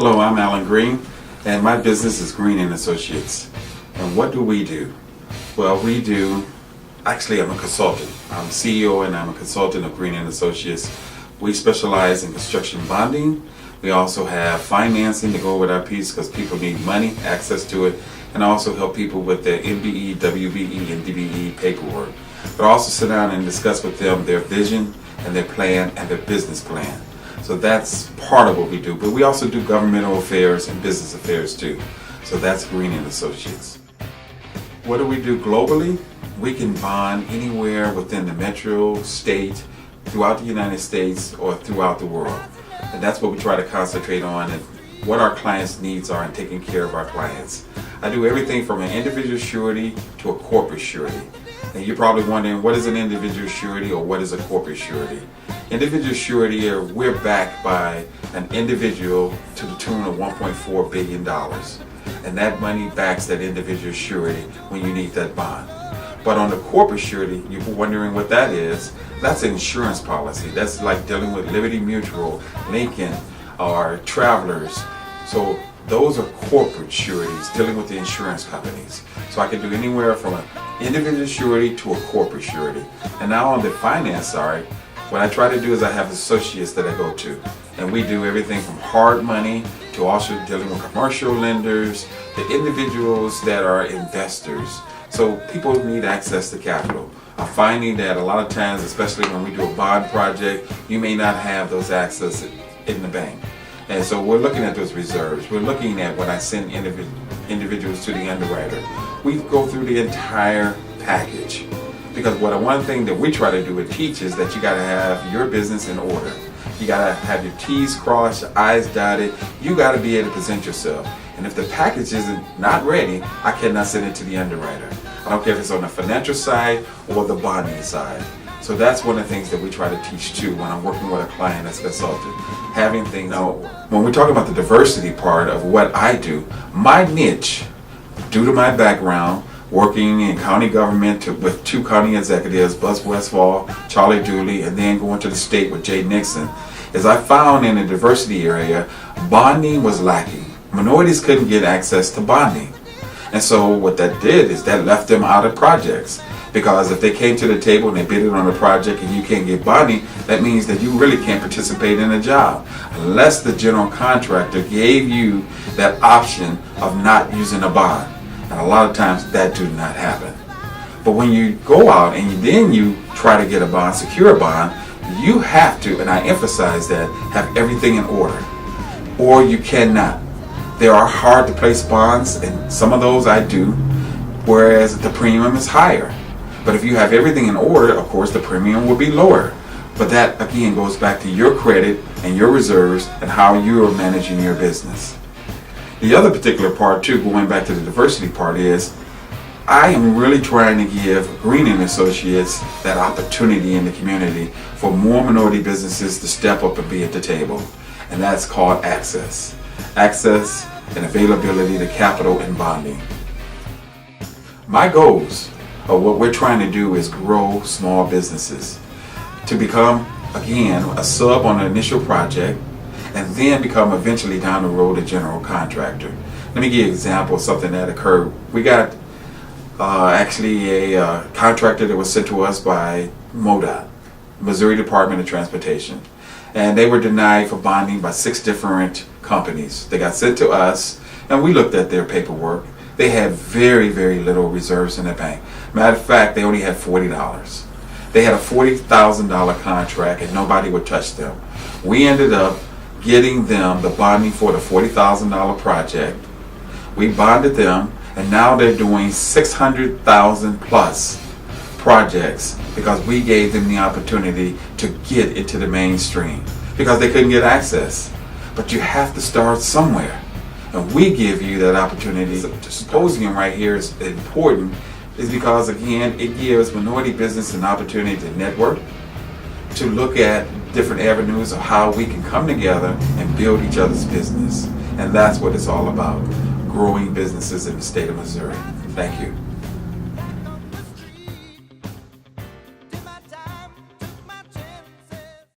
Hello, I'm Alan Green, and my business is Green and Associates. And what do we do? Well, actually I'm a consultant. I'm CEO and I'm a consultant of Green and Associates. We specialize in construction bonding. We also have financing to go with our piece because people need money, access to it, and also help people with their MBE, WBE, and DBE paperwork. But also sit down and discuss with them their vision and their plan and their business plan. So that's part of what we do. But we also do governmental affairs and business affairs too. So that's Green and Associates. What do we do globally? We can bond anywhere within the metro, state, throughout the United States, or throughout the world. And that's what we try to concentrate on, and what our clients' needs are in taking care of our clients. I do everything from an individual surety to a corporate surety. And you're probably wondering, what is an individual surety or what is a corporate surety? Individual surety, we're backed by an individual to the tune of $1.4 billion. And that money backs that individual surety when you need that bond. But on the corporate surety, you're wondering what that is. That's an insurance policy. That's like dealing with Liberty Mutual, Lincoln, or Travelers. So those are corporate sureties dealing with the insurance companies. So I can do anywhere from an individual surety to a corporate surety. And now on the finance side, what I try to do is I have associates that I go to. And we do everything from hard money to also dealing with commercial lenders, to individuals that are investors. So people need access to capital. I'm finding that a lot of times, especially when we do a bond project, you may not have those access in the bank. And so we're looking at those reserves. We're looking at when I send individuals to the underwriter. We go through the entire package. Because one thing that we try to do and teach is that you got to have your business in order. You got to have your T's crossed, your I's dotted. You got to be able to present yourself. And if the package isn't not ready, I cannot send it to the underwriter. I don't care if it's on the financial side or the bonding side. So that's one of the things that we try to teach too when I'm working with a client as a consultant. Having things. Now, when we talk about the diversity part of what I do, my niche, due to my background, working in county government with 2 county executives, Buzz Westfall, Charlie Dooley, and then going to the state with Jay Nixon, is I found in the diversity area, bonding was lacking. Minorities couldn't get access to bonding. And so what that did is that left them out of projects. Because if they came to the table and they bid it on a project and you can't get bonding, that means that you really can't participate in a job unless the general contractor gave you that option of not using a bond. And a lot of times that do not happen. But when you go out and then you try to get a bond, secure a bond, you have to, and I emphasize that, have everything in order. Or you cannot. There are hard to place bonds, and some of those I do, whereas the premium is higher. But if you have everything in order, of course the premium will be lower. But that again goes back to your credit and your reserves and how you are managing your business. The other particular part too, going back to the diversity part, is I am really trying to give Green and Associates that opportunity in the community for more minority businesses to step up and be at the table. And that's called access. Access and availability to capital and bonding. My goals of what we're trying to do is grow small businesses to become, again, a sub on an initial project, and then become eventually down the road a general contractor. Let me give you an example of something that occurred. We got actually a contractor that was sent to us by MoDOT, Missouri Department of Transportation. And they were denied for bonding by 6 different companies. They got sent to us, and we looked at their paperwork. They had very, very little reserves in the bank. Matter of fact, they only had $40. They had a $40,000 contract, and nobody would touch them. We ended up getting them the bonding for the $40,000 project. We bonded them, and now they're doing 600,000 plus projects because we gave them the opportunity to get into the mainstream because they couldn't get access. But you have to start somewhere, and we give you that opportunity. The symposium right here is important is because, again, it gives minority business an opportunity to network, to look at different avenues of how we can come together and build each other's business. And that's what it's all about, growing businesses in the state of Missouri. Thank you.